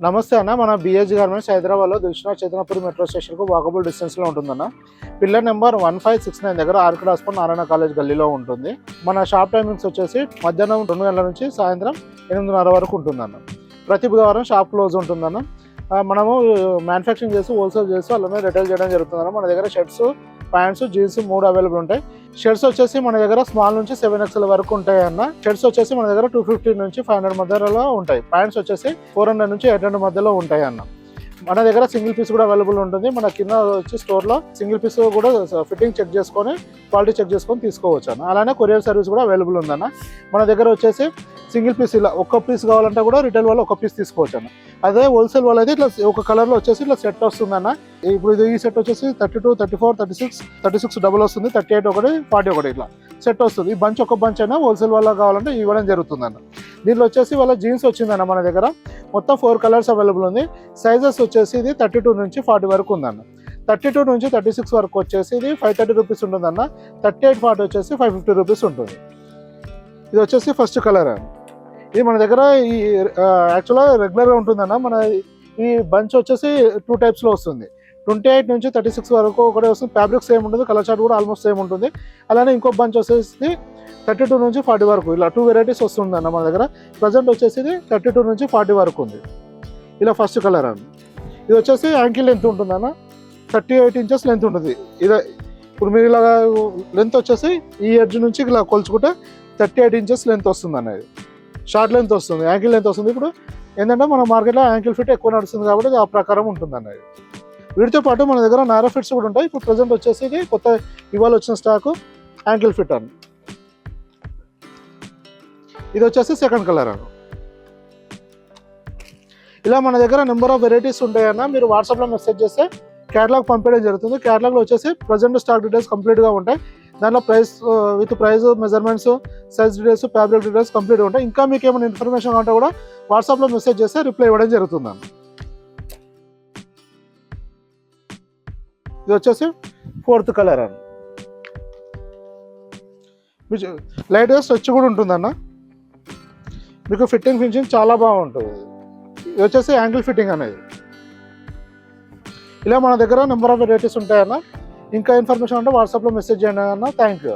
నమస్తే అన్న. మన బిహెచ్ గార్మెంట్స్ హైదరాబాద్లో దిల్షుక్ నగర్ చైతన్యపురి మెట్రో స్టేషన్కు వాకబుల్ డిస్టెన్స్లో ఉంటుందన్న. పిల్లర్ నెంబర్ 1569 దగ్గర ఆర్కిడ్ హాస్పిటల్ నారాయణ కాలేజ్ గల్లీలో ఉంటుంది. మన షాప్ టైమింగ్స్ వచ్చేసి మధ్యాహ్నం 2 గంటల నుంచి సాయంత్రం 8:30 వరకు ఉంటుందన్న. ప్రతి బుధవారం షాప్ క్లోజ్ ఉంటుందన్న. మనము మ్యానుఫ్యాక్చరింగ్ చేసి హోల్సేల్ చేసి అలానే రిటైల్ చేయడం జరుగుతుందన్న. మన దగ్గర షర్ట్స్, ప్యాంట్స్, జీన్స్ 3 అవైలబుల్ ఉంటాయి. షర్ట్స్ వచ్చేసి మన దగ్గర స్మాల్ నుంచి 7XL వరకు ఉంటాయి అన్న. షర్ట్స్ వచ్చేసి మన దగ్గర 250 నుంచి 500 మధ్యలో ఉంటాయి. ప్యాంట్స్ వచ్చేసి 400 నుంచి 800 మధ్యలో ఉంటాయి అన్న. మన దగ్గర సింగిల్ పీస్ కూడా అవైలబుల్ ఉంటుంది. మన కింద వచ్చి స్టోర్లో సింగిల్ పీస్ కూడా ఫిట్టింగ్ చెక్ చేసుకొని క్వాలిటీ చెక్ చేసుకొని తీసుకోవచ్చు అన్న. అలానే కొరియర్ సర్వీస్ కూడా అవైలబుల్ ఉందన్న. మన దగ్గర వచ్చేసి సింగిల్ పీస్ ఇలా ఒక్క పీస్ కావాలంటే కూడా రిటైల్ వాళ్ళు ఒక పీస్ తీసుకోవచ్చు అన్న. అదే హోల్సేల్ వాళ్ళు అయితే ఇట్లా ఒక కలర్లో వచ్చేసి ఇట్లా సెట్ వస్తుందన్న. ఇప్పుడు ఈ సెట్ వచ్చేసి 32, 34, 36 డబుల్ వస్తుంది, 38 ఒకటి, 40 ఒకటి ఇట్లా సెట్ వస్తుంది. ఈ బంచ్ ఒక బంచ్ అయినా హోల్సేల్ వాళ్ళకి కావాలంటే ఇవ్వడం జరుగుతుందన్న. దీనిలో వచ్చేసి వాళ్ళ జీన్స్ వచ్చిందన్న. మన దగ్గర మొత్తం 4 కలర్స్ అవైలబుల్ ఉంది. సైజెస్ వచ్చేసి ఇది 32 నుంచి 40 వరకు ఉందన్న. 32 నుంచి 36 వరకు వచ్చేసి ఇది 530 రూపీస్ ఉంటుందన్న. 38, 40 వచ్చేసి 550 రూపీస్ ఉంటుంది. ఇది వచ్చేసి ఫస్ట్ కలర్ అన్న. ఇది మన దగ్గర ఈ యాక్చువల్గా రెగ్యులర్గా ఉంటుందన్న. మన ఈ బంచ్ వచ్చేసి 2 టైప్స్లో వస్తుంది. 28 నుంచి 36 వరకు ఒకటే వస్తుంది. ఫ్యాబ్రిక్ సేమ్ ఉంటుంది, కలర్ చార్ట్ కూడా ఆల్మోస్ట్ సేమ్ ఉంటుంది. అలానే ఇంకో బంచ్ వచ్చేసి 32 నుంచి 40 వరకు ఇలా 2 వెరైటీస్ వస్తుందన్న. మన దగ్గర ప్రజెంట్ వచ్చేసి ఇది 32 నుంచి 40 వరకు ఉంది. ఇలా ఫస్ట్ కలర్ అన్న. ఇది వచ్చేసి యాంకిల్ లెంత్ ఉంటుందన్న. 38 ఇంచెస్ లెంత్ ఉంటుంది. ఇది ఇప్పుడు మీరు ఇలా లెంత్ వచ్చేసి ఈ ఎడ్జ్ నుంచి ఇలా కొలుచుకుంటే 38 ఇంచెస్ లెంత్ వస్తుంది అన్నది. షార్ట్ లెంత్ వస్తుంది, యాంకిల్ లెంత్ వస్తుంది. ఇప్పుడు ఏంటంటే మన మార్కెట్లో యాంకిల్ ఫిట్ ఎక్కువ నడుస్తుంది కాబట్టి ఆ ప్రకారం ఉంటుంది అన్నది. వీటితో పాటు మన దగ్గర నారో ఫిట్స్ కూడా ఉంటాయి. ఇప్పుడు ప్రజెంట్ వచ్చేసి ఇది కొత్త ఇవాళ వచ్చిన స్టాకు యాంకిల్ ఫిట్ అన్న. ఇది వచ్చేసి సెకండ్ కలర్ అన్న. ఇలా మన దగ్గర నెంబర్ ఆఫ్ వెరైటీస్ ఉంటాయన్న. మీరు వాట్సాప్లో మెసేజ్ చేస్తే క్యాటలాగ్ పంపించడం జరుగుతుంది. క్యాటలాగ్లో వచ్చేసి ప్రజెంట్ స్టాక్ డీటెయిల్స్ కంప్లీట్గా ఉంటాయి. దాంట్లో price measurements, size details, fabric details కంప్లీట్గా ఉంటాయి. ఇంకా మీకు ఏమైనా ఇన్ఫర్మేషన్ కావాలంటే కూడా వాట్సాప్లో మెసేజ్ చేస్తే రిప్లై ఇవ్వడం జరుగుతుందన్న. ఇది వచ్చేసి 4th కలర్ అన్న. లైట్గా స్ట్రెచ్ కూడా ఉంటుందన్న. మీకు ఫిట్టింగ్ చాలా బాగుంటుంది. ఇది వచ్చేసి యాంగిల్ ఫిట్టింగ్ అనేది. ఇలా మన దగ్గర నెంబర్ ఆఫ్ వెరైటీస్ ఉంటాయన్న. ఇంకా ఇన్ఫర్మేషన్ అంటే వాట్సాప్లో మెసేజ్ చేయండి అన్న. Thank you.